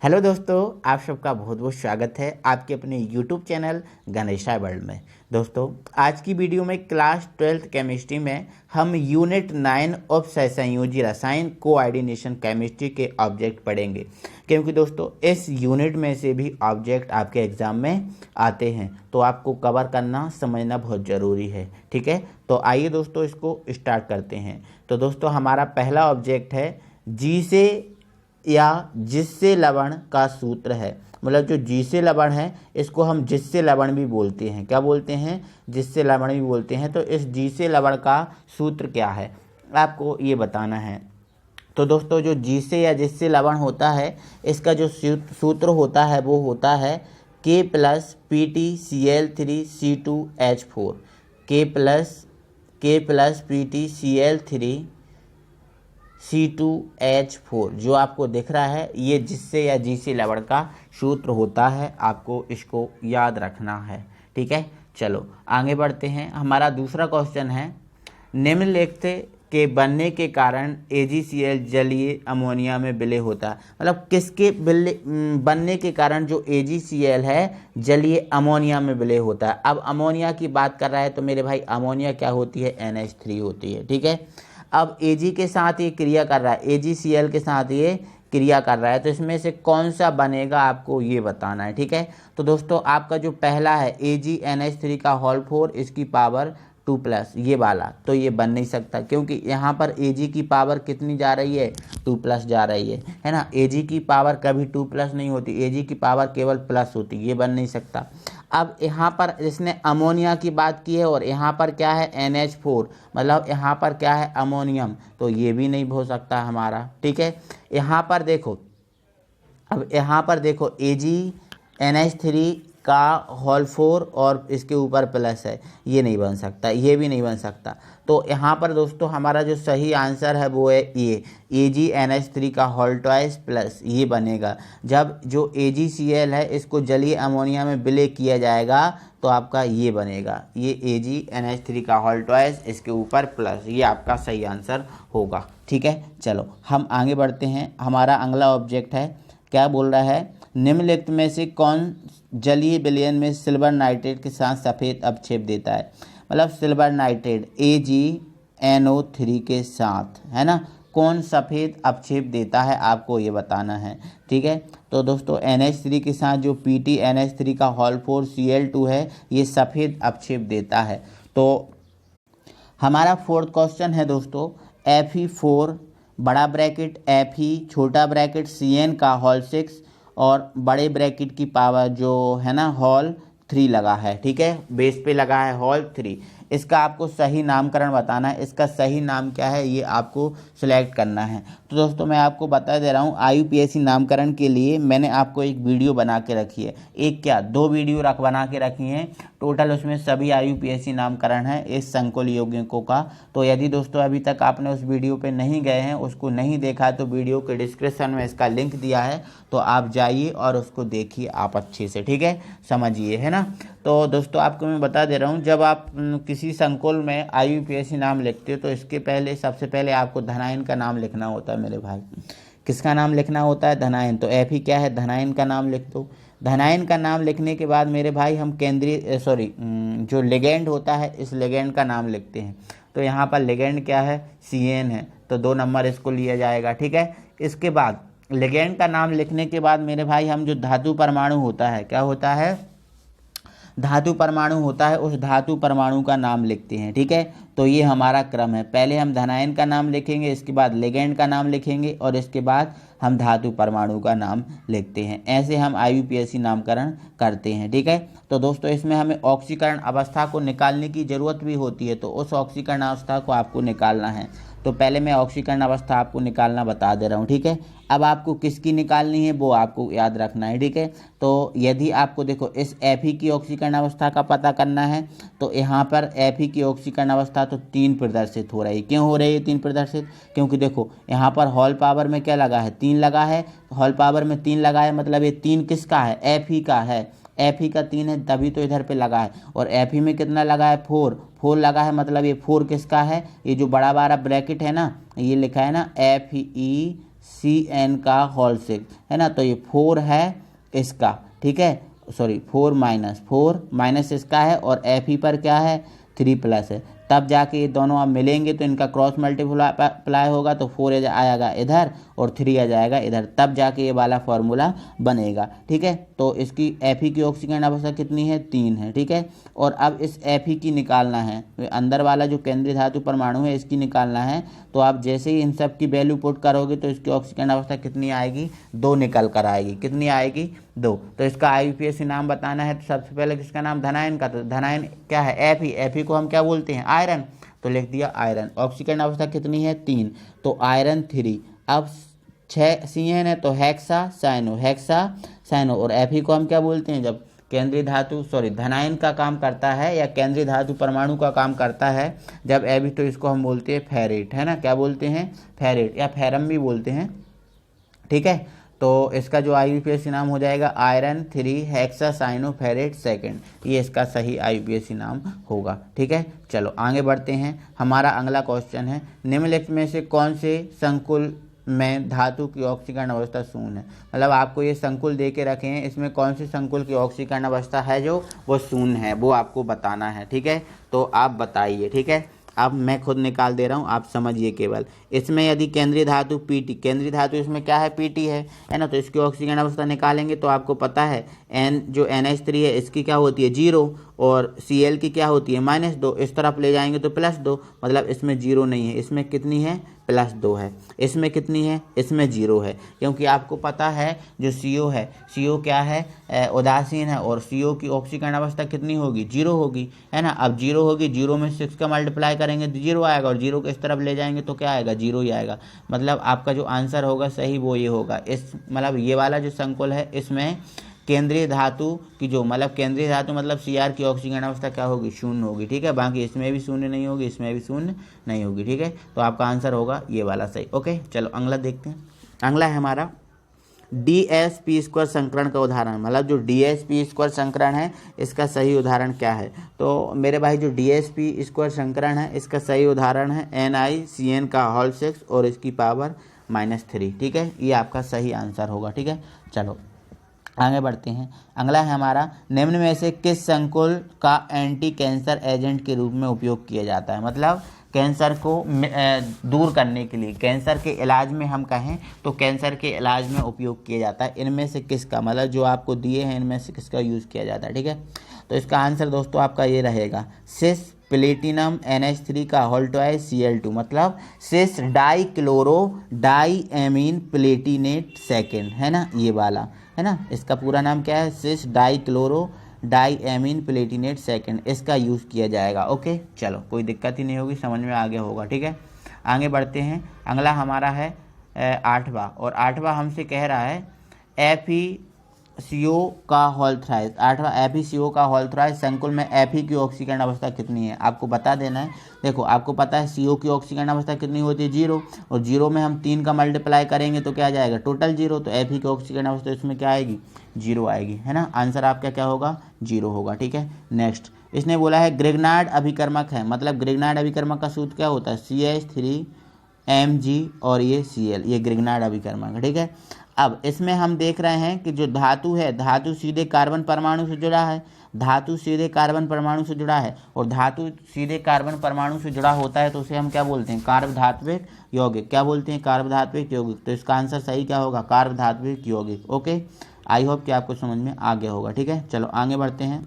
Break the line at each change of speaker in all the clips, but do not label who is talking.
Hello दोस्तों, आप सबका बहुत बहुत स्वागत है आपके अपने यूट्यूब चैनल गणेशा वर्ल्ड में। दोस्तों, आज की वीडियो में क्लास 12th केमिस्ट्री में हम यूनिट 9 ऑफ सहसंयोजी रसायन कोऑर्डिनेशन केमिस्ट्री के ऑब्जेक्ट पढ़ेंगे, क्योंकि दोस्तों इस यूनिट में से भी ऑब्जेक्ट आपके एग्जाम में आते हैं, तो आपको कवर करना समझना बहुत ज़रूरी है। ठीक है, तो आइए दोस्तों इसको स्टार्ट करते हैं। तो दोस्तों हमारा पहला ऑब्जेक्ट है जी से या जिससे लवण का सूत्र है। मतलब जो जी से लवण है इसको हम जिससे लवण भी बोलते हैं। क्या बोलते हैं? जिससे लवण भी बोलते हैं। तो इस जी से लवण का सूत्र क्या है आपको ये बताना है। तो दोस्तों जो जी से या जिससे लवण होता है इसका जो सूत्र होता है वो होता है K plus PtCl3C2H4। K plus PtCl3C2H4 जो आपको दिख रहा है ये जिससे या जी से लवण का सूत्र होता है, आपको इसको याद रखना है। ठीक है, चलो आगे बढ़ते हैं। हमारा दूसरा क्वेश्चन है निम्नलिखित के बनने के कारण AgCl जलीय अमोनिया में विलय होता है। मतलब किसके बनने के कारण जो AgCl है जलीय अमोनिया में विलय होता है। अब अमोनिया की बात कर रहा है तो मेरे भाई अमोनिया क्या होती है? NH3 होती है। ठीक है, अब Ag के साथ ये क्रिया कर रहा है, AgCl के साथ ये क्रिया कर रहा है, तो इसमें से कौन सा बनेगा आपको ये बताना है। ठीक है, तो दोस्तों आपका जो पहला है AgNH3 का होल 4 इसकी पावर 2 प्लस ये वाला, तो ये बन नहीं सकता क्योंकि यहाँ पर Ag की पावर कितनी जा रही है? 2 प्लस जा रही है ना। Ag की पावर कभी 2 प्लस नहीं होती, Ag की पावर केवल प्लस होती, ये बन नहीं सकता। अब यहाँ पर इसने अमोनिया की बात की है और यहाँ पर क्या है? NH4, मतलब यहाँ पर क्या है? अमोनियम, तो ये भी नहीं हो सकता हमारा। ठीक है, यहाँ पर देखो, अब यहाँ पर देखो AgNH3 का होल 4 और इसके ऊपर प्लस है, ये नहीं बन सकता, ये भी नहीं बन सकता। तो यहाँ पर दोस्तों हमारा जो सही आंसर है वो है ये AgNH3 का होल ट्वाइस प्लस ये बनेगा। जब जो AgCl है इसको जलीय अमोनिया में विलय किया जाएगा तो आपका ये बनेगा, ये AgNH3 का होल ट्वाइस इसके ऊपर प्लस, ये आपका सही आंसर होगा। ठीक है, चलो हम आगे बढ़ते हैं। हमारा अगला ऑब्जेक्ट है, क्या बोल रहा है? निम्नलिखित में से कौन जलीय विलयन में सिल्वर नाइट्रेट के साथ सफ़ेद अपक्षेप देता है? मतलब सिल्वर नाइट्रेट AgNO3 के साथ, है ना, कौन सफ़ेद अपक्षेप देता है आपको ये बताना है। ठीक है, तो दोस्तों NH3 के साथ जो PtNH3 का होल 4 Cl2 है ये सफ़ेद अपक्षेप देता है। तो हमारा फोर्थ क्वेश्चन है दोस्तों Fe4 बड़ा ब्रैकेट Fe छोटा ब्रैकेट Cn का होल 6 और बड़े ब्रैकेट की पावर जो है ना होल 3 लगा है। ठीक है, बेस पे लगा है होल 3। इसका आपको सही नामकरण बताना है। इसका सही नाम क्या है ये आपको सिलेक्ट करना है। तो दोस्तों मैं आपको बता दे रहा हूँ IUPAC नामकरण के लिए मैंने आपको एक वीडियो बना के रखी है, एक क्या 2 वीडियो बना के रखी हैं टोटल, उसमें सभी IUPAC नामकरण है इस संकुल यौगिकों का। तो यदि दोस्तों अभी तक आपने उस वीडियो पे नहीं गए हैं, उसको नहीं देखा है, तो वीडियो के डिस्क्रिप्शन में इसका लिंक दिया है, तो आप जाइए और उसको देखिए आप अच्छे से। ठीक है, समझिए, है ना। तो दोस्तों आपको मैं बता दे रहा हूँ जब आप किसी संकुल में IUPAC नाम लिखते हो तो इसके पहले सबसे पहले आपको धनायन का नाम लिखना होता है मेरे भाई। किसका नाम लिखना होता है? धनायन। तो Fe क्या है? धनायन का नाम लिख दो। धनायन का नाम लिखने के बाद मेरे भाई हम जो लिगेंड होता है इस लिगेंड का नाम लिखते हैं। तो यहाँ पर लिगेंड क्या है? Cn है, तो 2 नंबर इसको लिया जाएगा। ठीक है, इसके बाद लिगेंड का नाम लिखने के बाद मेरे भाई हम जो धातु परमाणु होता है, क्या होता है? धातु परमाणु होता है, उस धातु परमाणु का नाम लिखते हैं। ठीक है, तो ये हमारा क्रम है, पहले हम धनायन का नाम लिखेंगे, इसके बाद लिगेंड का नाम लिखेंगे और इसके बाद हम धातु परमाणु का नाम लिखते हैं। ऐसे हम IUPAC नामकरण करते हैं। ठीक है, तो दोस्तों इसमें हमें ऑक्सीकरण अवस्था को निकालने की ज़रूरत भी होती है, तो उस ऑक्सीकरण अवस्था को आपको निकालना है। तो पहले मैं ऑक्सीकरण अवस्था आपको निकालना बता दे रहा हूँ। ठीक है, अब आपको किसकी निकालनी है वो आपको याद रखना है। ठीक है, तो यदि आपको देखो इस Fe की ऑक्सीकरण अवस्था का पता करना है तो यहाँ पर Fe की ऑक्सीकरण अवस्था तो 3 प्रदर्शित हो रही है। क्यों हो रही है 3 प्रदर्शित? क्योंकि देखो यहाँ पर होल पावर में क्या लगा है? 3 लगा है। होल पावर में 3 लगा है मतलब ये 3 किसका है? Fe का है। Fe का 3 है तभी तो इधर पे लगा है। और Fe में कितना लगा है? 4 लगा है, मतलब ये 4 किसका है? ये जो बड़ा वाला ब्रैकेट है ना, ये लिखा है ना Fe Cn का होल 6, है ना। तो ये 4 है इसका, ठीक है, सॉरी 4 माइनस इसका है, और Fe पर क्या है 3 प्लस है। तब जाके ये दोनों अब मिलेंगे तो इनका क्रॉस मल्टीप्लाई होगा, तो 4 आएगा इधर और 3 आ जाएगा इधर, तब जाके ये वाला फॉर्मूला बनेगा, ठीक है। तो इसकी Fe की ऑक्सीकरण अवस्था कितनी है 3 है, ठीक है। और अब इस Fe की निकालना है, अंदर वाला जो केंद्रीय धातु परमाणु है इसकी निकालना है। तो आप जैसे ही इन सब की वैल्यू पुट करोगे तो इसकी ऑक्सीकरण अवस्था कितनी आएगी 2 निकल कर आएगी, कितनी आएगी 2। तो इसका IUPAC नाम बताना है, तो सबसे पहले किसका नाम धनायन का, तो धनायन क्या है Fe को हम क्या बोलते हैं आयरन, तो लिख दिया आयरन। ऑक्सीकरण अवस्था कितनी है 3, तो आयरन 3। अब 6 Cn है तो हेक्सा साइनो, और Fe को हम क्या बोलते हैं, जब केंद्रीय धातु धनायन का काम करता है या केंद्रीय धातु परमाणु का काम करता है जब Fe, तो इसको हम बोलते हैं फेरेट, है ना, क्या बोलते हैं फेरेट या फेरम भी बोलते हैं, ठीक है। तो इसका जो IUPAC नाम हो जाएगा iron 3 hexacyanoferrate second, ये इसका सही IUPAC नाम होगा, ठीक है। चलो आगे बढ़ते हैं। हमारा अगला क्वेश्चन है, निम्नलिखित में से कौन से संकुल में धातु की ऑक्सीकरण अवस्था शून्य है। मतलब आपको ये संकुल दे के रखे हैं, इसमें कौन से संकुल की ऑक्सीकरण अवस्था है जो वो शून्य है, वो आपको बताना है, ठीक है। तो आप बताइए, ठीक है। अब मैं खुद निकाल दे रहा हूँ, आप समझिए केवल। इसमें यदि केंद्रीय धातु Pt, केंद्रीय धातु इसमें क्या है Pt है ना, तो इसकी ऑक्सीकरण अवस्था निकालेंगे तो आपको पता है N जो NH3 है इसकी क्या होती है 0, और Cl की क्या होती है -2, इस तरफ ले जाएंगे तो +2, मतलब इसमें 0 नहीं है, इसमें कितनी है +2 है, इसमें कितनी है, इसमें 0 है, क्योंकि आपको पता है जो CO है, CO क्या है उदासीन है, और CO की ऑक्सीकरण अवस्था कितनी होगी 0 होगी, है ना। अब 0 होगी, 0 में 6 का मल्टीप्लाई करेंगे तो 0 आएगा, और 0 को इस तरफ ले जाएंगे तो क्या आएगा 0 ही आएगा। मतलब आपका जो आंसर होगा सही वो ये होगा। इस मतलब ये वाला जो संकुल है इसमें केंद्रीय धातु की जो केंद्रीय धातु Cr की ऑक्सीकरण अवस्था क्या होगी 0 होगी, ठीक है। बाकी इसमें भी 0 नहीं होगी, इसमें भी 0 नहीं होगी, ठीक है। तो आपका आंसर होगा ये वाला सही, ओके। चलो अगला देखते हैं। अगला है हमारा DsP² संकरण का उदाहरण, मतलब जो DsP² संकरण है इसका सही उदाहरण क्या है। तो मेरे भाई जो DsP² संकरण है इसका सही उदाहरण है NiCN का होल 6 और इसकी पावर -3, ठीक है। ये आपका सही आंसर होगा, ठीक है। चलो आगे बढ़ते हैं। अगला है हमारा, निम्न में से किस संकुल का एंटी कैंसर एजेंट के रूप में उपयोग किया जाता है। मतलब कैंसर को दूर करने के लिए, कैंसर के इलाज में हम कहें तो कैंसर के इलाज में उपयोग किया जाता है। इनमें से किसका, मतलब जो आपको दिए हैं इनमें से किसका यूज़ किया जाता है, ठीक है। तो इसका आंसर दोस्तों आपका ये रहेगा सिस प्लेटिनम NH3 का होल ट्वाइस Cl2, मतलब सिस डाइक्लोरोडाइएमीन प्लेटिनेट सेकेंड, है ना, ये वाला, है ना। इसका पूरा नाम क्या है सिस डाइक्लोरोडाइएमीन प्लेटिनेट सेकेंड, इसका यूज़ किया जाएगा, ओके। चलो कोई दिक्कत ही नहीं होगी, समझ में आ गया होगा, ठीक है। आगे बढ़ते हैं। अगला हमारा है 8वां, और 8वां हमसे कह रहा है FeCO का होल थ्राइस। 8वां FeCO का होल थ्राइस संकुल में Fe की ऑक्सीकरण अवस्था कितनी है आपको बता देना है। देखो आपको पता है CO की ऑक्सीकरण अवस्था कितनी होती है 0, और 0 में हम 3 का मल्टीप्लाई करेंगे तो क्या आ जाएगा टोटल 0, तो Fe की ऑक्सीकरण अवस्था इसमें क्या आएगी 0 आएगी, है ना। आंसर आपका क्या होगा 0 होगा, ठीक है। नेक्स्ट इसने बोला है ग्रिग्नार्ड अभिकर्मक है, मतलब ग्रिग्नार्ड अभिकर्मक का सूत्र क्या होता है CH3Mg और ये Cl, ये ग्रिग्नार्ड अभिकर्मक है, ठीक है। अब इसमें हम देख रहे हैं कि जो धातु है, धातु सीधे कार्बन परमाणु से जुड़ा है, धातु सीधे कार्बन परमाणु से जुड़ा है, और धातु सीधे कार्बन परमाणु से जुड़ा होता है तो उसे हम क्या बोलते हैं कार्बधात्विक यौगिक, क्या बोलते हैं कार्बधात्विक यौगिक। तो इसका आंसर सही क्या होगा कार्बधात्विक यौगिक, ओके। आई होप कि आपको समझ में आ गया होगा, ठीक है। चलो आगे बढ़ते हैं।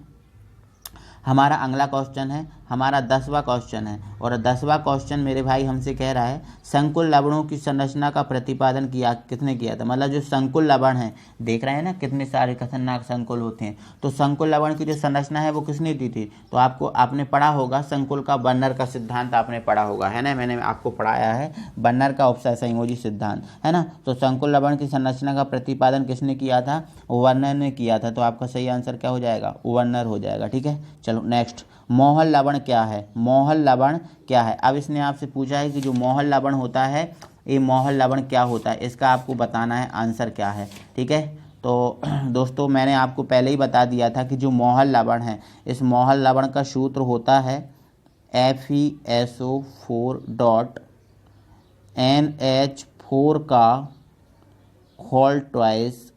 हमारा अगला क्वेश्चन है, हमारा 10वां क्वेश्चन है, और 10वां क्वेश्चन मेरे भाई हमसे कह रहा है संकुल लवणों की संरचना का प्रतिपादन किसने किया था। मतलब जो संकुल लवण है, देख रहे हैं ना कितने सारे खतरनाक संकुल होते हैं, तो संकुल लवण की जो संरचना है वो किसने दी थी। तो आपने पढ़ा होगा संकुल का बर्नर का सिद्धांत आपने पढ़ा होगा, है ना, मैंने आपको पढ़ाया है बर्नर का उपसंयोजी सिद्धांत, है ना। तो संकुल लवण की संरचना का प्रतिपादन किसने किया था, वर्नर ने किया था। तो आपका सही आंसर क्या हो जाएगा वर्नर हो जाएगा, ठीक है। चलो नेक्स्ट, मोहल लवण क्या है, मोहल लवण क्या है। अब इसने आपसे पूछा है कि जो मोहल लवण होता है ये मोहल लवण क्या होता है, इसका आपको बताना है आंसर क्या है, ठीक है। तो दोस्तों मैंने आपको पहले ही बता दिया था कि जो मोहल लवण है, इस मोहल लवण का सूत्र होता है FeSO4 NH4 का होल ट्वाइस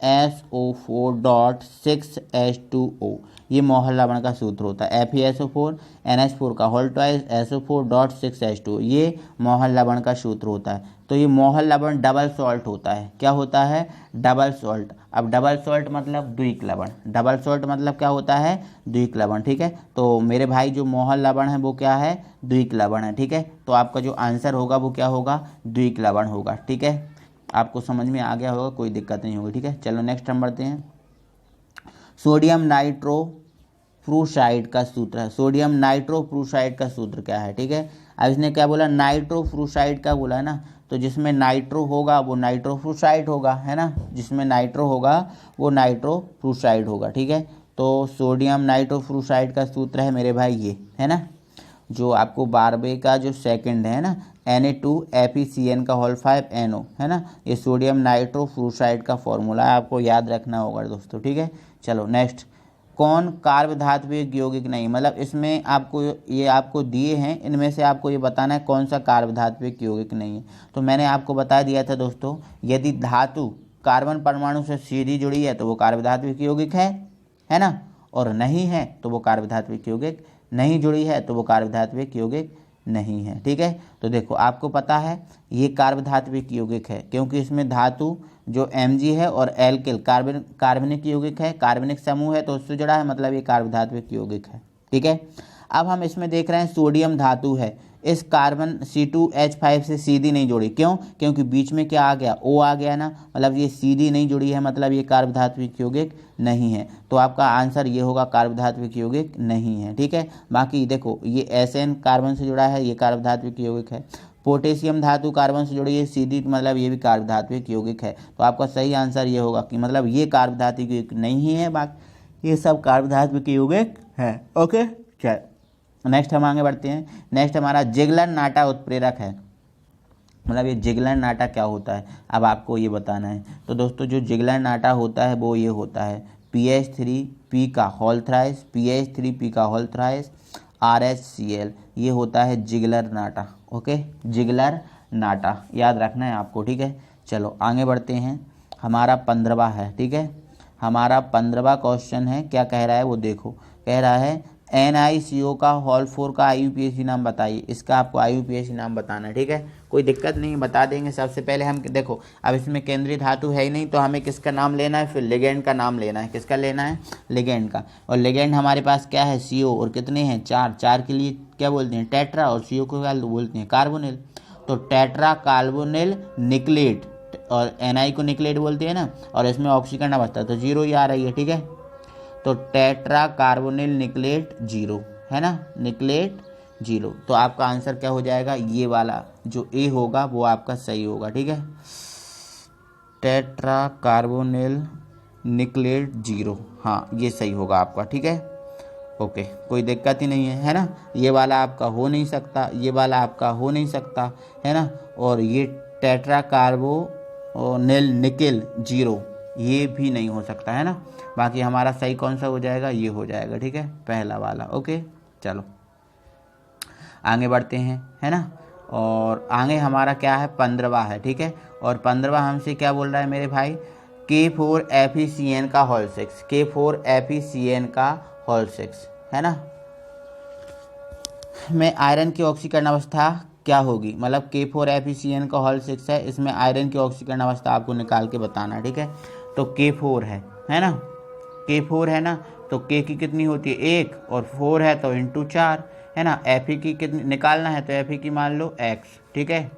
SO4.6H2O, ये मोहर लवण का सूत्र होता है। FeSO4 NH4 का होल ट्वाइस SO4.6H2O, ये मोहर लवण का सूत्र होता है। तो ये मोहर लवण डबल सॉल्ट होता है। क्या होता है? Double salt. अब डबल सॉल्ट मतलब द्विक लवण, डबल सॉल्ट मतलब क्या होता है? द्विक लवण। ठीक है, तो मेरे भाई जो मोहर लवण है वो क्या है? द्विक लवण है। ठीक है, तो आपका जो आंसर होगा वो क्या होगा? द्विक लवण होगा। ठीक है, आपको समझ में आ गया होगा, कोई दिक्कत नहीं होगी। ठीक है, चलो नेक्स्ट हम बढ़ते हैं। सोडियम नाइट्रोफ्रूसाइड का सूत्र है। सोडियम नाइट्रोफ्रूसाइड का सूत्र क्या है? ठीक है, अब इसने क्या बोला? नाइट्रोफ्रूसाइड का बोला है ना, तो जिसमें नाइट्रो होगा वो नाइट्रोफ्रूसाइड होगा, है ना, जिसमें नाइट्रो होगा वो नाइट्रोफ्रूसाइड होगा। ठीक है, तो सोडियम नाइट्रोफ्रूसाइड का सूत्र है मेरे भाई ये, है ना, जो आपको 12वें का जो सेकंड है ना, Na2FeCN का होल 5NO, है ना, ये सोडियम नाइट्रोफ्रूसाइड का फॉर्मूला है, आपको याद रखना होगा दोस्तों। ठीक है, चलो नेक्स्ट। कौन कार्ब धात्विक यौगिक नहीं? मतलब इसमें आपको ये आपको दिए हैं, इनमें से आपको ये बताना है कौन सा कार्ब धात्विक यौगिक नहीं है। तो मैंने आपको बता दिया था दोस्तों, यदि धातु कार्बन परमाणु से सीधी जुड़ी है तो वो कार्ब धात्विक यौगिक है ना, और नहीं है तो वो कार्ब धात्विक यौगिक नहीं जुड़ी है तो वो कार्ब धात्विक यौगिक नहीं है। ठीक है, तो देखो आपको पता है ये कार्ब धात्विक यौगिक है क्योंकि इसमें धातु जो Mg है और एल्किल कार्बनिक यौगिक है, कार्बनिक समूह है तो उससे जुड़ा है, मतलब ये कार्ब धात्विक यौगिक है। ठीक है, अब हम इसमें देख रहे हैं सोडियम धातु है, इस कार्बन C2H5 से सीधी नहीं जुड़ी। क्यों? क्योंकि बीच में क्या आ गया? O आ गया ना, मतलब ये सीधी नहीं जुड़ी है, मतलब ये कार्ब धात्विक यौगिक नहीं है। तो आपका आंसर ये होगा, कार्ब धात्विक यौगिक नहीं है। ठीक है, बाकी देखो ये SN कार्बन से जुड़ा है, ये कार्ब धात्विक यौगिक है। पोटेशियम धातु कार्बन से जुड़ी है सीधी, मतलब ये भी कार्ब धात्विक यौगिक है। तो आपका सही आंसर ये होगा कि मतलब ये कार्ब धात्विक यौगिक नहीं है, बाकी ये सब कार्ब धात्विक यौगिक है। ओके, चल नेक्स्ट हम आगे बढ़ते हैं। नेक्स्ट हमारा जिगलर नाटा उत्प्रेरक है। मतलब ये जिगलर नाटा क्या होता है, अब आपको ये बताना है। तो दोस्तों जो जिगलर नाटा होता है वो ये होता है PH3P का होल थ्राइस, PH3P का होल थ्राइस RHCl, ये होता है जिगलर नाटा। ओके, जिगलर नाटा याद रखना है आपको। ठीक है, चलो आगे बढ़ते हैं। हमारा 15वां है। ठीक है, हमारा 15वां क्वेश्चन है, क्या कह रहा है वो देखो। कह रहा है NiCO का होल 4 का IUPAC नाम बताइए। इसका आपको IUPAC नाम बताना है। ठीक है, कोई दिक्कत नहीं, बता देंगे। सबसे पहले हम देखो, अब इसमें केंद्रीय धातु है ही नहीं तो हमें किसका नाम लेना है? फिर लिगेंड का नाम लेना है। किसका लेना है? लिगेंड का। और लिगेंड हमारे पास क्या है? CO, और कितने हैं? 4। 4 के लिए क्या बोलते हैं? टेट्रा, और CO को क्या बोलते हैं? कार्बोनिल। तो टेट्रा कार्बोनिल निकलेट, और Na को निकलेट बोलते हैं ना, और इसमें ऑक्सीकरण अवस्था तो 0 ही आ रही है। ठीक है, तो टेट्रा कार्बोनिल निकलेट 0, है ना, निकलेट 0। तो आपका आंसर क्या हो जाएगा? ये वाला जो A होगा वो आपका सही होगा। ठीक है, टेट्रा कार्बोनिल निकलेट 0, हाँ ये सही होगा आपका। ठीक है, ओके, कोई दिक्कत ही नहीं है ना। ये वाला आपका हो नहीं सकता, ये वाला आपका हो नहीं सकता, है ना, और ये टेट्रा कार्बोनिल निकल 0 ये भी नहीं हो सकता, है ना। बाकी हमारा सही कौन सा हो जाएगा? ये हो जाएगा। ठीक है, पहला वाला। ओके, चलो आगे बढ़ते हैं, है ना। और आगे हमारा क्या है? 15वां है। ठीक है, और 15वां हमसे क्या बोल रहा है मेरे भाई? K4FeCN का होल 6, K4FeCN का होल 6, है ना, में आयरन की ऑक्सीकरण अवस्था क्या होगी? मतलब K4FeCN का होल 6 है, इसमें आयरन की ऑक्सीकरण अवस्था आपको निकाल के बताना है। ठीक है, तो K4 है ना, K4 है ना, तो K की कितनी होती है? 1, और 4 है तो इंटू 4, है ना। Fe की कितनी निकालना है तो Fe की मान लो x, ठीक है,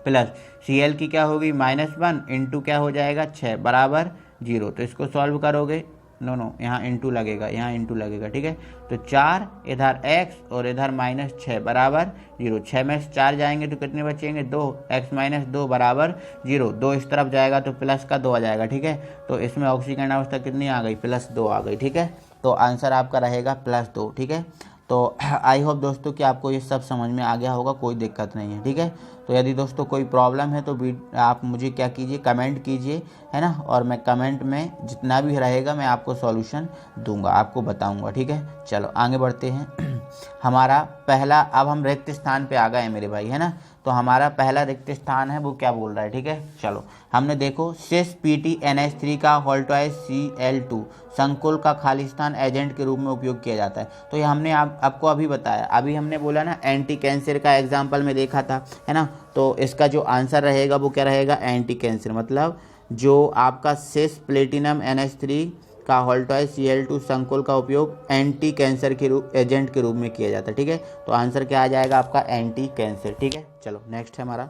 प्लस Cl की क्या होगी? -1 इंटू क्या हो जाएगा? 6 बराबर 0। तो इसको सॉल्व करोगे, नो यहाँ इंटू लगेगा, यहाँ इंटू लगेगा। ठीक है, तो 4 इधर x और इधर -6 बराबर 0। 6 में से 4 जाएंगे तो कितने बचेंगे? 2, x - 2 बराबर 0। 2 इस तरफ जाएगा तो प्लस का 2 आ जाएगा। ठीक है, तो इसमें ऑक्सीकरण अवस्था कितनी आ गई? +2 आ गई। ठीक है, तो आंसर आपका रहेगा +2। ठीक है, तो आई होप दोस्तों कि आपको ये सब समझ में आ गया होगा, कोई दिक्कत नहीं है। ठीक है, तो यदि दोस्तों कोई प्रॉब्लम है तो आप मुझे क्या कीजिए? कमेंट कीजिए, है ना, और मैं कमेंट में जितना भी रहेगा मैं आपको सॉल्यूशन दूंगा, आपको बताऊंगा। ठीक है, चलो आगे बढ़ते हैं। हमारा पहला, अब हम रिक्त स्थान पे आ गए हैं मेरे भाई, है ना। तो हमारा पहला रिक्त स्थान है वो क्या बोल रहा है, ठीक है। चलो हमने देखो सिस PTNH3 का होल्टवाइज Cl2 संकुल का खाली स्थान एजेंट के रूप में उपयोग किया जाता है। तो ये हमने आपको अभी बताया, अभी हमने बोला ना एंटी कैंसर का एग्जाम्पल में देखा था, है ना। तो इसका जो आंसर रहेगा वो क्या रहेगा, एंटी कैंसर, मतलब जो आपका सिस प्लेटिनम NH3 का होल्टवाइज Cl2 संकुल का उपयोग एंटी कैंसर के एजेंट के रूप में किया जाता है, ठीक है। तो आंसर क्या आ जाएगा आपका, एंटी कैंसर, ठीक है। चलो नेक्स्ट है हमारा,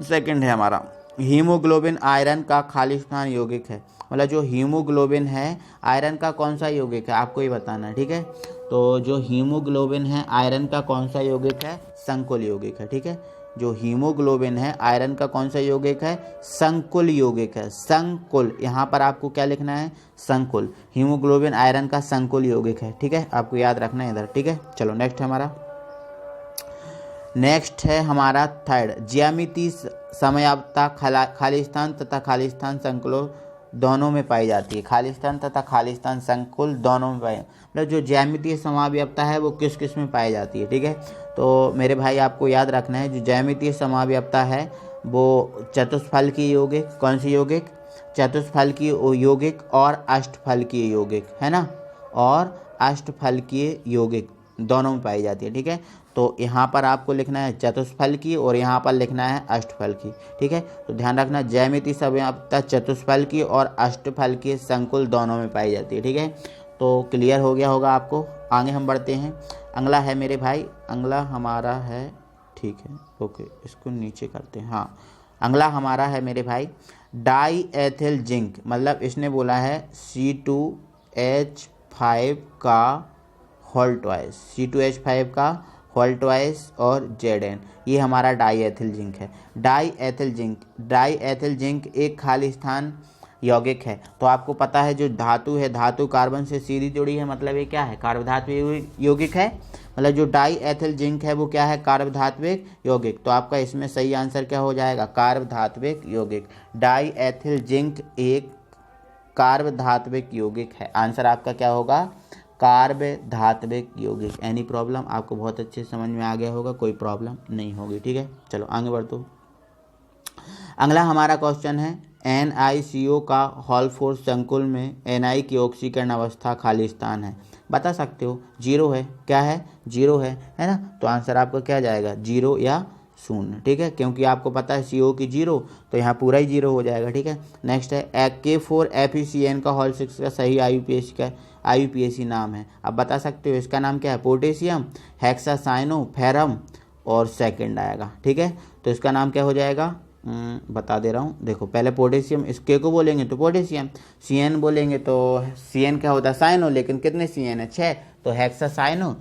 सेकंड है हमारा हीमोग्लोबिन आयरन का खाली स्थान यौगिक है। मतलब जो हीमोग्लोबिन है आयरन का कौन सा यौगिक है, आपको ही बताना है, ठीक है। तो जो हीमोग्लोबिन है आयरन का कौन सा यौगिक है, संकुल यौगिक है, ठीक है। जो हीमोग्लोबिन है आयरन का कौन सा यौगिक है, संकुल यौगिक है, संकुल। यहाँ पर आपको क्या लिखना है, संकुल। हीमोग्लोबिन आयरन का संकुल यौगिक है, ठीक है, आपको याद रखना है इधर, ठीक है। चलो नेक्स्ट है हमारा, नेक्स्ट है हमारा थर्ड, ज्यामिति समयावता खाली स्थान तथा खाली स्थान संकुलों दोनों में पाई जाती है। खाली स्थान तथा खाली स्थान संकुल दोनों में पाई, मतलब जो ज्यामितीय समावयवता है वो किस किस में पाई जाती है, ठीक है। तो मेरे भाई आपको याद रखना है, जो ज्यामितीय समावयवता है वो चतुष्फल की यौगिक, कौन सी यौगिक, चतुष्फल की यौगिक और अष्टफल की यौगिक, है ना, और अष्टफल की यौगिक दोनों में पाई जाती है, ठीक है। तो यहाँ पर आपको लिखना है चतुष्फल की और यहाँ पर लिखना है अष्टफल की, ठीक है। तो ध्यान रखना, ज्यामितीय समयावता चतुष्फल की और अष्टफल की संकुल दोनों में पाई जाती है, ठीक है। तो क्लियर हो गया होगा आपको। आगे हम बढ़ते हैं, अगला है मेरे भाई, अगला हमारा है, ठीक है, ओके, इसको नीचे करते हैं। हाँ, अगला हमारा है मेरे भाई डाई एथिल जिंक, मतलब इसने बोला है C2H5 का होल्टवाइज, C2H5 का होल्टवाइज और Zn, ये हमारा डाई एथिल जिंक है। डाई एथिल जिंक एक खाली स्थान यौगिक है। तो आपको पता है जो धातु है, धातु कार्बन से सीधी जुड़ी है, मतलब ये क्या है, कार्बधात्विक यौगिक है। मतलब जो डाई एथिल जिंक है वो क्या है, कार्बधात्विक यौगिक। तो आपका इसमें सही आंसर क्या हो जाएगा, कार्बधात्विक यौगिक। डाई एथिल जिंक एक कार्बधात्विक यौगिक है। आंसर आपका क्या होगा, कार्बधात्विक यौगिक। एनी प्रॉब्लम, आपको बहुत अच्छे समझ में आ गया होगा, कोई प्रॉब्लम नहीं होगी, ठीक है। चलो आगे बढ़ो। अगला हमारा क्वेश्चन है NiCO का हॉल फोर्स संकुल में Ni की ऑक्सीकरण अवस्था खाली स्थान है, बता सकते हो, जीरो है, क्या है, जीरो है ना। तो आंसर आपका क्या जाएगा, जीरो या शून्य, ठीक है, क्योंकि आपको पता है CO की जीरो, तो यहाँ पूरा ही जीरो हो जाएगा, ठीक है। नेक्स्ट है K4FeCN का हॉल 6 का सही IUPAC नाम है, अब बता सकते हो इसका नाम क्या है, पोटेशियम हेक्सासाइनोफेरम और सेकंड आएगा, ठीक है। तो इसका नाम क्या हो जाएगा, बता दे रहा हूँ, देखो पहले पोटेशियम, इस के को बोलेंगे तो पोटेशियम, CN बोलेंगे तो CN क्या होता है, साइनो, लेकिन कितने CN है, 6, तो हेक्सासाइनो,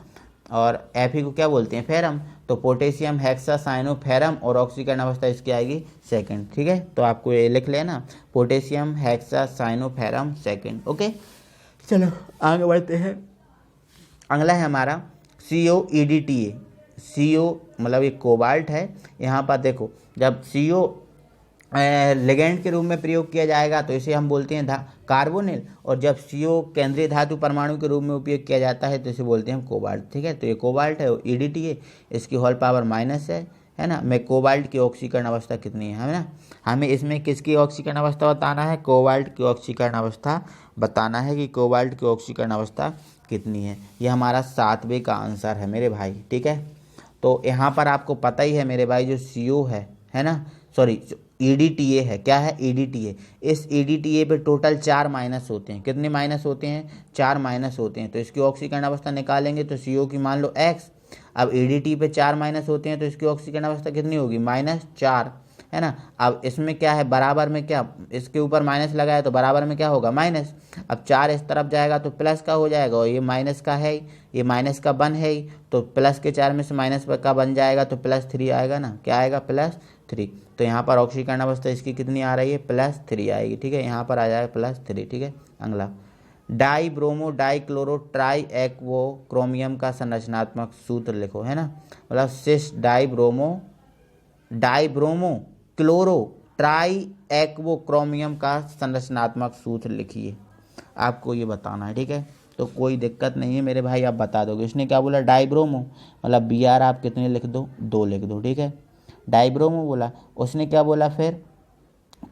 और Fe को क्या बोलते हैं, फेरम। तो पोटेशियम हेक्सासाइनोफेरम और ऑक्सीकरण अवस्था इसकी आएगी सेकंड, ठीक है। तो आपको ये लिख लेना, पोटेशियम हेक्सासाइनोफेरम सेकंड, ओके। चलो आगे बढ़ते हैं, अगला है हमारा COEDTA। CO मतलब ये कोबाल्ट है। यहाँ पर देखो, जब CO लिगेंड के रूप में प्रयोग किया जाएगा तो इसे हम बोलते हैं कार्बोनिल, और जब CO केंद्रीय धातु परमाणु के रूप में उपयोग किया जाता है तो इसे बोलते हैं कोबाल्ट, ठीक है। तो ये कोबाल्ट है, EDTA, इसकी होल पावर माइनस है ना। में कोबाल्ट की ऑक्सीकरण अवस्था कितनी है ना, हमें इसमें किसकी ऑक्सीकरण अवस्था बताना है, कोबाल्ट की ऑक्सीकरण अवस्था बताना है कि कोबाल्ट की ऑक्सीकरण अवस्था कितनी है। ये हमारा 7वें का आंसर है मेरे भाई, ठीक है। तो यहाँ पर आपको पता ही है मेरे भाई, जो CO है ना, सॉरी EDTA है, क्या है, EDTA। इस EDTA पे टोटल 4 माइनस होते हैं, कितने माइनस होते हैं, 4 माइनस होते हैं। तो इसकी ऑक्सीकरण अवस्था निकालेंगे तो CO की मान लो X, अब EDTA पे 4 माइनस होते हैं तो इसकी ऑक्सीकरण अवस्था कितनी होगी, -4, है ना। अब इसमें क्या है, बराबर में क्या, इसके ऊपर माइनस लगाया तो बराबर में क्या होगा, माइनस। अब 4 इस तरफ जाएगा तो प्लस का हो जाएगा, और ये माइनस का है, ये माइनस का 1 है ही, तो प्लस के 4 में से माइनस का बन जाएगा तो +3 आएगा ना, क्या आएगा, +3। तो यहाँ पर ऑक्सीकरण अवस्था इसकी कितनी आ रही है, +3 आएगी, ठीक है। यहाँ पर आ जाएगा +3, ठीक है। अगला di bromo di chloro tri aquo chromium का संरचनात्मक सूत्र लिखो, है ना। मतलब cis di bromo chloro tri aquo chromium का संरचनात्मक सूत्र लिखिए, आपको ये बताना है, ठीक है। तो कोई दिक्कत नहीं है मेरे भाई, आप बता दोगे। इसने क्या बोला, डाइब्रोमो, मतलब Br आप कितने लिख दो, 2 लिख दो, ठीक है। डाइब्रोमो बोला। उसने क्या बोला फिर,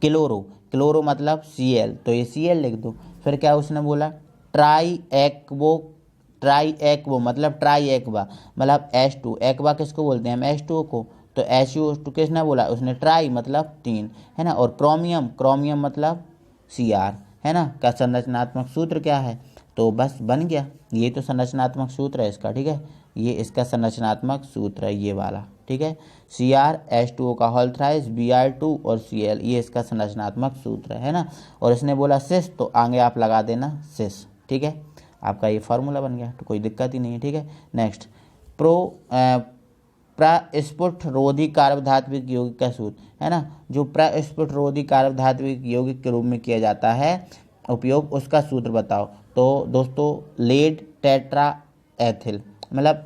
क्लोरो, क्लोरो मतलब Cl, तो ये Cl लिख दो। फिर क्या उसने बोला, ट्राई एक्वो, ट्राई एक्वो मतलब ट्राई एक्वा मतलब H2, एक्वा किसको बोलते हैं हम, H2O को, तो H2O किसने बोला, उसने ट्राई मतलब 3, है ना। और क्रोमियम, क्रोमियम मतलब Cr, है ना। का संरचनात्मक सूत्र क्या है, तो बस बन गया, ये तो संरचनात्मक सूत्र है इसका, ठीक है। ये इसका संरचनात्मक सूत्र है ये वाला, ठीक है। Cr H2O का होल थ्राइस Br2 और Cl, ये इसका संरचनात्मक सूत्र है ना। और इसने बोला सिस, तो आगे आप लगा देना सिस, ठीक है। आपका ये फार्मूला बन गया, तो कोई दिक्कत ही नहीं है, ठीक है। नेक्स्ट, प्रस्फुट रोधी कार्बधात्विक यौगिक का सूत्र, है ना। जो प्रस्फुट रोधी कार्बधात्विक यौगिक के रूप में किया जाता है उपयोग, उसका सूत्र बताओ। तो दोस्तों लेड टेट्रा एथिल, मतलब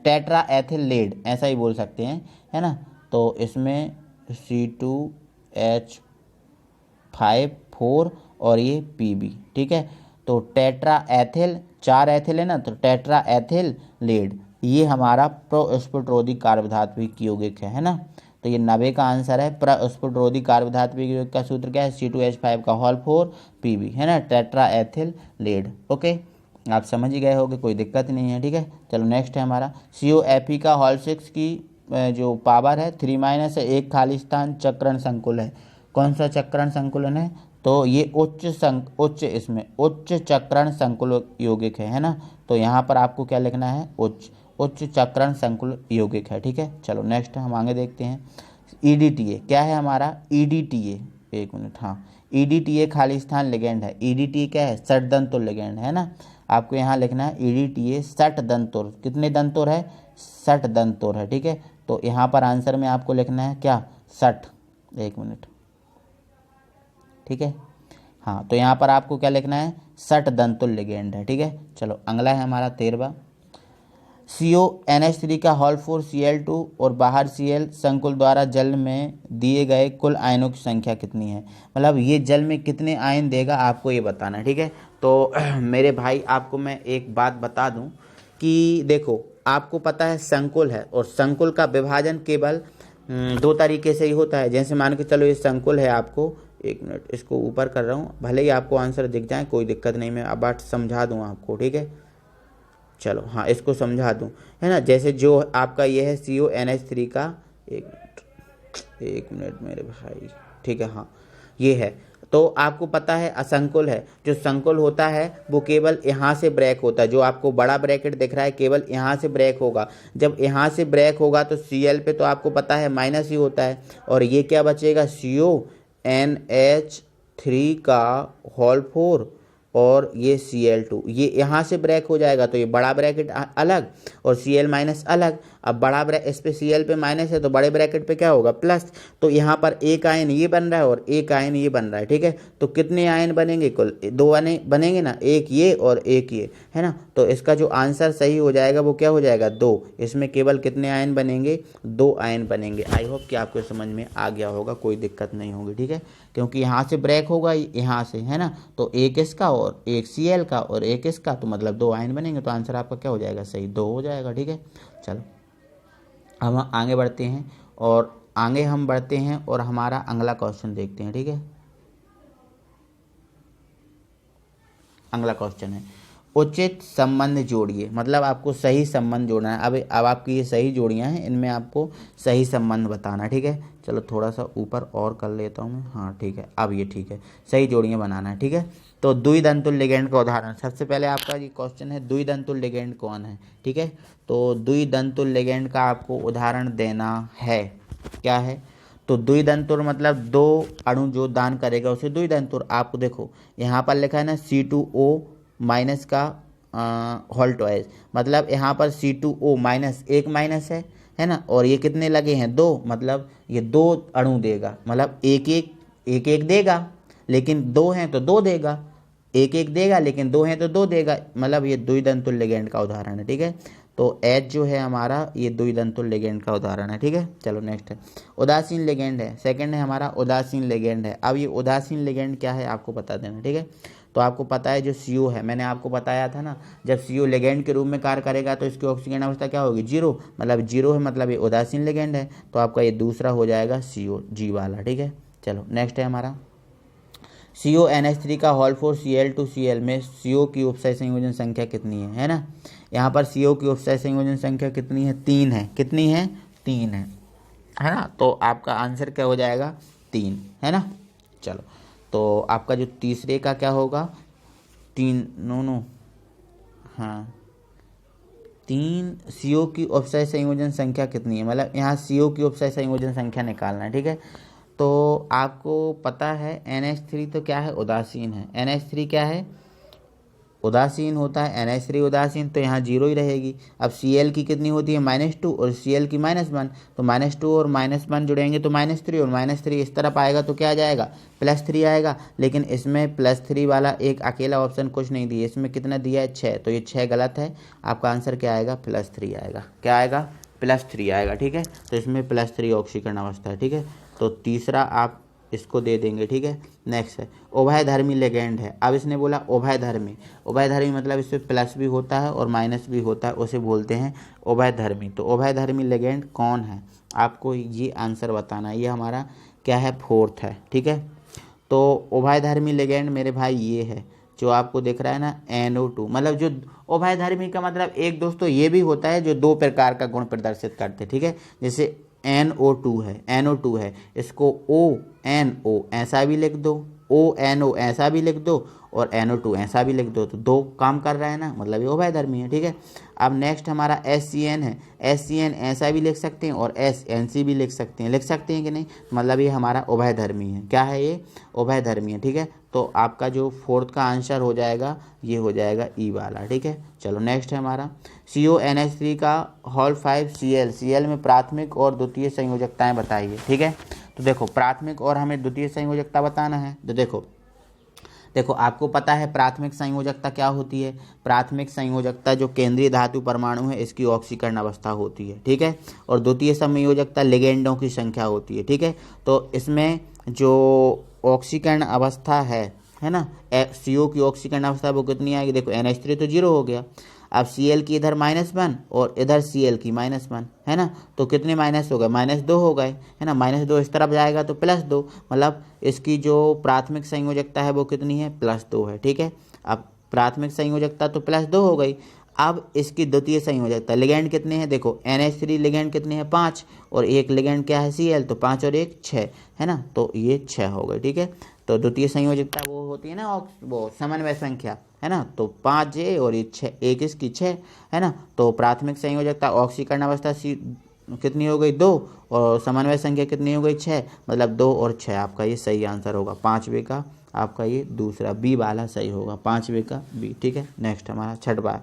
टेट्रा एथिल लेड, ऐसा ही बोल सकते हैं, है ना। तो इसमें C2H5 और ये Pb, ठीक है। तो टेट्रा एथिल, 4 एथिल है ना, तो टेट्रा एथिल लेड, ये हमारा प्रस्फुटरोधी कार्बधात्विक यौगिक है ना। तो ये 90 का आंसर है। प्रस्फुटरोधी कार्बधात्विक यौगिक का सूत्र क्या है, C2H5 का होल 4 Pb, है ना, टेट्रा एथिल लेड। ओके, आप समझ ही गए होगे, कोई दिक्कत नहीं है, ठीक है। चलो नेक्स्ट है हमारा COFe का होल 6 की जो पावर है 3- है, एक खाली स्थान चक्रण संकुल है। कौन सा चक्रण संकुलन है, तो ये इसमें उच्च चक्रण संकुल यौगिक है ना। तो यहाँ पर आपको क्या लिखना है, उच्च चक्रण संकुल यौगिक है, ठीक है। चलो नेक्स्ट हम आगे देखते हैं। EDTA क्या है हमारा, EDTA, एक मिनट, हाँ, EDTA खाली स्थान लिगेंड है। EDTA क्या है, षटदंतुर लिगेंड, है ना। आपको यहाँ लिखना है EDTA षटदंतुर, कितने दंतुर है, षटदंतुर है, ठीक है। तो यहाँ पर आंसर में आपको लिखना है क्या, 60, एक मिनट, ठीक है। हाँ, तो यहाँ पर आपको क्या लिखना है, षटदंतुर लिगेंड है, ठीक है। चलो अगला है हमारा 13वां, CONH3 का होल 4 Cl2 और बाहर Cl संकुल द्वारा जल में दिए गए कुल आयनों की संख्या कितनी है, मतलब ये जल में कितने आयन देगा आपको ये बताना है, ठीक है। तो मेरे भाई आपको मैं एक बात बता दूं कि देखो, आपको पता है संकुल है, और संकुल का विभाजन केवल 2 तरीके से ही होता है। जैसे मान के चलो ये संकुल है, आपको एक मिनट इसको ऊपर कर रहा हूँ, भले ही आपको आंसर दिख जाए कोई दिक्कत नहीं, मैं अब बात समझा दूँ आपको, ठीक है। चलो हाँ, इसको समझा दूँ, है ना। जैसे जो आपका ये है CONH3 का, एक मिनट मेरे भाई, ठीक है, हाँ ये है। तो आपको पता है असंकुल है, जो संकुल होता है वो केवल यहाँ से ब्रेक होता है, जो आपको बड़ा ब्रैकेट दिख रहा है केवल यहाँ से ब्रेक होगा। जब यहाँ से ब्रेक होगा तो Cl पे तो आपको पता है माइनस ही होता है, और ये क्या बचेगा, CONH3 का होल 4 और ये Cl2, ये यहाँ से ब्रेक हो जाएगा, तो ये बड़ा ब्रैकेट अलग और Cl माइनस अलग। अब बड़ा ब्रैकेट, इस पे Cl पे माइनस है तो बड़े ब्रैकेट पे क्या होगा, प्लस। तो यहाँ पर एक आयन ये बन रहा है और एक आयन ये बन रहा है, ठीक है। तो कितने आयन बनेंगे, कुल 2 आयन बनेंगे ना, एक ये और एक ये, है ना। तो इसका जो आंसर सही हो जाएगा वो क्या हो जाएगा, 2। इसमें केवल कितने आयन बनेंगे, 2 आयन बनेंगे। आई होप कि आपको समझ में आ गया होगा, कोई दिक्कत नहीं होगी, ठीक है। क्योंकि यहाँ से ब्रेक होगा यहाँ से, है ना, तो एक इसका और एक Cl का और एक इसका, तो मतलब 2 आयन बनेंगे, तो आंसर आपका क्या हो जाएगा, सही 2 हो जाएगा, ठीक है। चलो हम आगे बढ़ते हैं, और आगे हम बढ़ते हैं और हमारा अगला क्वेश्चन देखते हैं, ठीक है। अगला क्वेश्चन है, उचित संबंध जोड़िए, मतलब आपको सही संबंध जोड़ना है। अब आपकी ये सही जोड़ियां हैं, इनमें आपको सही संबंध बताना है, ठीक है। चलो थोड़ा सा ऊपर और कर लेता हूँ मैं, हाँ ठीक है, अब ये ठीक है, सही जोड़ियां बनाना है, ठीक है। तो द्विदंतुल लिगेंड का उदाहरण, सबसे पहले आपका ये क्वेश्चन है द्विदंतुल लिगेंड कौन है, ठीक है। तो द्विदंतुल लिगेंड का आपको उदाहरण देना है, क्या है, तो द्विदंतुर मतलब 2 अणु जो दान करेगा उसे द्विदंतुर। आपको देखो यहाँ पर लिखा है ना C2O माइनस का होल ट्वाइस, मतलब यहाँ पर C2O माइनस, एक माइनस है ना, और ये कितने लगे हैं, 2, मतलब ये 2 अणु देगा, मतलब एक देगा, लेकिन 2 हैं तो 2 देगा, एक देगा लेकिन 2 हैं तो 2 देगा, मतलब ये द्विदंतुल लिगेंड का उदाहरण है, ठीक है। तो H जो है हमारा ये द्विदंतुल लिगेंड का उदाहरण है। ठीक है, चलो नेक्स्ट है उदासीन लिगेंड है। सेकंड है हमारा उदासीन लिगेंड है। अब ये उदासीन लिगेंड क्या है आपको बता देना। ठीक है, तो आपको पता है जो CO है, मैंने आपको बताया था ना, जब CO लिगेंड के रूप में कार्य करेगा तो इसकी ऑक्सीजन अवस्था क्या होगी, 0, मतलब 0 है, मतलब ये उदासीन लिगेंड है। तो आपका ये दूसरा हो जाएगा CO G वाला। ठीक है, चलो नेक्स्ट है हमारा CONH3 का होल फोर Cl2Cl में CO की उपसय संयोजन संख्या कितनी है ना। यहाँ पर CO की उपसय संयोजन संख्या कितनी है, 3 है। कितनी है, 3 है ना। तो आपका आंसर क्या हो जाएगा, 3 है ना। चलो, तो आपका जो तीसरे का क्या होगा, 3 नो हाँ 3 CO की उपसय संयोजन संख्या कितनी है, मतलब यहाँ CO की उपसय संयोजन संख्या निकालना है। ठीक है, तो आपको पता है NH3 तो क्या है, उदासीन है। NH3 क्या है, उदासीन होता है। NH3 उदासीन, तो यहाँ 0 ही रहेगी। अब Cl की कितनी होती है, -2 और Cl की -1, तो -2 और -1 जुड़ेंगे तो -3 और -3 इस तरफ आएगा तो क्या आ जाएगा, +3 आएगा। लेकिन इसमें +3 वाला एक अकेला ऑप्शन कुछ नहीं दिया, इसमें कितना दिया है, 6, तो ये 6 गलत है। आपका आंसर क्या आएगा, +3 आएगा। क्या आएगा, +3 आएगा। ठीक है, तो इसमें +3 ऑक्सीकरण अवस्था है। ठीक है, तो तीसरा आप इसको दे देंगे। ठीक है, नेक्स्ट है उभयधर्मी लिगेंड है। अब इसने बोला उभयधर्मी, उभयधर्मी मतलब इसमें प्लस भी होता है और माइनस भी होता है, उसे बोलते हैं उभयधर्मी। तो उभयधर्मी लिगेंड कौन है, आपको ये आंसर बताना है। ये हमारा क्या है, 4th है। ठीक है, तो उभयधर्मी लिगेंड मेरे भाई ये है जो आपको दिख रहा है ना, NO2, मतलब जो उभयधर्मी का मतलब एक दोस्तों ये भी होता है जो 2 प्रकार का गुण प्रदर्शित करते। ठीक है, जैसे NO2 है, NO2 है, इसको ONO ऐसा भी लिख दो, ONO ऐसा भी लिख दो और NO2 ऐसा भी लिख दो, तो 2 काम कर रहा है ना, मतलब ये उभयधर्मी है। ठीक है, अब नेक्स्ट हमारा SCN है। SCN ऐसा भी लिख सकते हैं और SNC भी लिख सकते हैं कि नहीं, मतलब ये हमारा उभयधर्मी है। क्या है, ये उभयधर्मी है। ठीक है, तो आपका जो 4th का आंसर हो जाएगा ये हो जाएगा E वाला। ठीक है, चलो नेक्स्ट है हमारा CONH3 का होल 5 Cl में प्राथमिक और द्वितीय संयोजकताएं बताइए। ठीक है, तो देखो प्राथमिक और हमें द्वितीय संयोजकता बताना है। तो देखो आपको पता है प्राथमिक संयोजकता क्या होती है। प्राथमिक संयोजकता जो केंद्रीय धातु परमाणु है इसकी ऑक्सीकरण अवस्था होती है। ठीक है, और द्वितीय संयोजकता लिगेंडों की संख्या होती है। ठीक है, तो इसमें जो ऑक्सीकरण अवस्था है ना, CO की ऑक्सीकरण अवस्था वो कितनी आएगी, देखो NH3 तो 0 हो गया। अब Cl की इधर -1 और इधर Cl की -1 है ना, तो कितने माइनस हो गए, -2 हो गए, है ना। -2 इस तरफ जाएगा तो +2, मतलब इसकी जो प्राथमिक संयोजकता है वो कितनी है, +2 है। ठीक है, अब प्राथमिक संयोजकता तो +2 हो गई। अब इसकी द्वितीय संयोजकता लिगेंड कितने हैं, देखो NH3 लिगेंड कितने हैं, 5, और एक लिगेंड क्या है Cl, तो 5 और 1 6 है ना, तो ये 6 हो गए। ठीक है, तो द्वितीय संयोजकता वो होती है ना, वो समन्वय संख्या है ना, तो 5J और ये 6, 1 इसकी 6 है ना। तो प्राथमिक संयोजकता ऑक्सीकरण अवस्था कितनी हो गई, 2, और समन्वय संख्या कितनी हो गई, 6, मतलब 2 और 6 आपका ये सही आंसर होगा। 5वें का आपका ये दूसरा B वाला सही होगा, 5वें का B। ठीक है, नेक्स्ट हमारा 6वां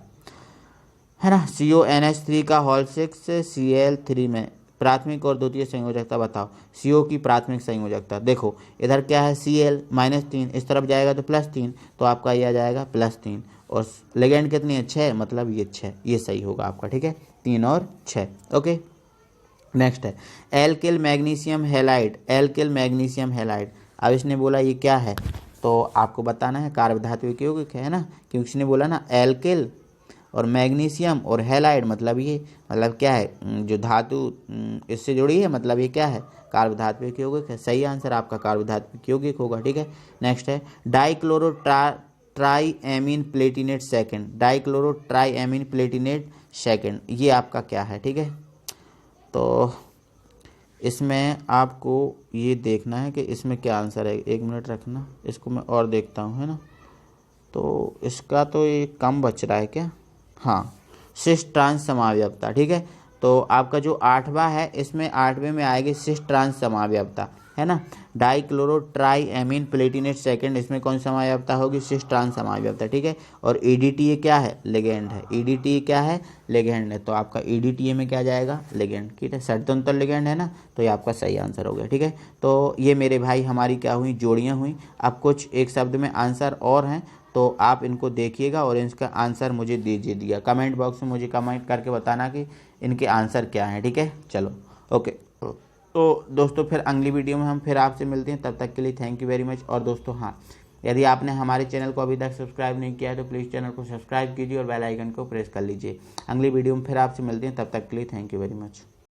है ना, CONH3 का होल 6 Cl3 में प्राथमिक और द्वितीय संयोजकता बताओ। CO की प्राथमिक संयोजकता देखो इधर क्या है, Cl -3, इस तरफ जाएगा तो +3, तो आपका ये आ जाएगा +3, और लिगेंड कितनी है, 6, मतलब ये 6, ये सही होगा आपका। ठीक है, 3 और 6। ओके, नेक्स्ट है alkyl magnesium halide. Alkyl magnesium halide, अब इसने बोला ये क्या है, तो आपको बताना है कार्बधातुक यौगिक है ना, क्योंकि इसने बोला ना एल्किल और मैग्नीशियम और हैलाइड, मतलब ये मतलब क्या है, जो धातु इससे जुड़ी है, मतलब ये क्या है, कार्बधातुक यौगिक है। सही आंसर आपका कार्बधातुक यौगिक होगा। ठीक है, नेक्स्ट है dichloro triamine platinate second. Dichloro triamine platinate second, ये आपका क्या है। ठीक है, तो इसमें आपको ये देखना है कि इसमें क्या आंसर है। 1 मिनट रखना, इसको मैं और देखता हूँ, है ना। तो इसका तो ये कम बच रहा है क्या, हाँ, सिस ट्रांस समावयवता। ठीक है, तो आपका जो 8वां है इसमें 8वें में आएगी सिस ट्रांस समावयवता, है ना। डाइक्लोरो ट्राईएमीन प्लेटिनेट सेकंड, इसमें कौन सी समावयवता होगी, सिस ट्रांस समावयवता। ठीक है, और EDTA क्या है, लिगेंड है। EDTA क्या है, लिगेंड है, तो आपका EDTA में क्या जाएगा, लिगेंड। ठीक है, षड्यंतर लिगेंड है ना, तो ये आपका सही आंसर हो गया। ठीक है, तो ये मेरे भाई हमारी क्या हुई, जोड़ियाँ हुई। अब कुछ एक शब्द में आंसर और हैं, तो आप इनको देखिएगा और इसका आंसर मुझे दीजिएगा। कमेंट बॉक्स में मुझे कमेंट करके बताना कि इनके आंसर क्या हैं, ठीक है। चलो ओके, तो दोस्तों फिर अगली वीडियो में हम फिर आपसे मिलते हैं। तब तक के लिए थैंक यू वेरी मच। और दोस्तों हाँ, यदि आपने हमारे चैनल को अभी तक सब्सक्राइब नहीं किया है तो प्लीज़ चैनल को सब्सक्राइब कीजिए और बेल आइकन को प्रेस कर लीजिए। अगली वीडियो में फिर आपसे मिलते हैं। तब तक के लिए थैंक यू वेरी मच।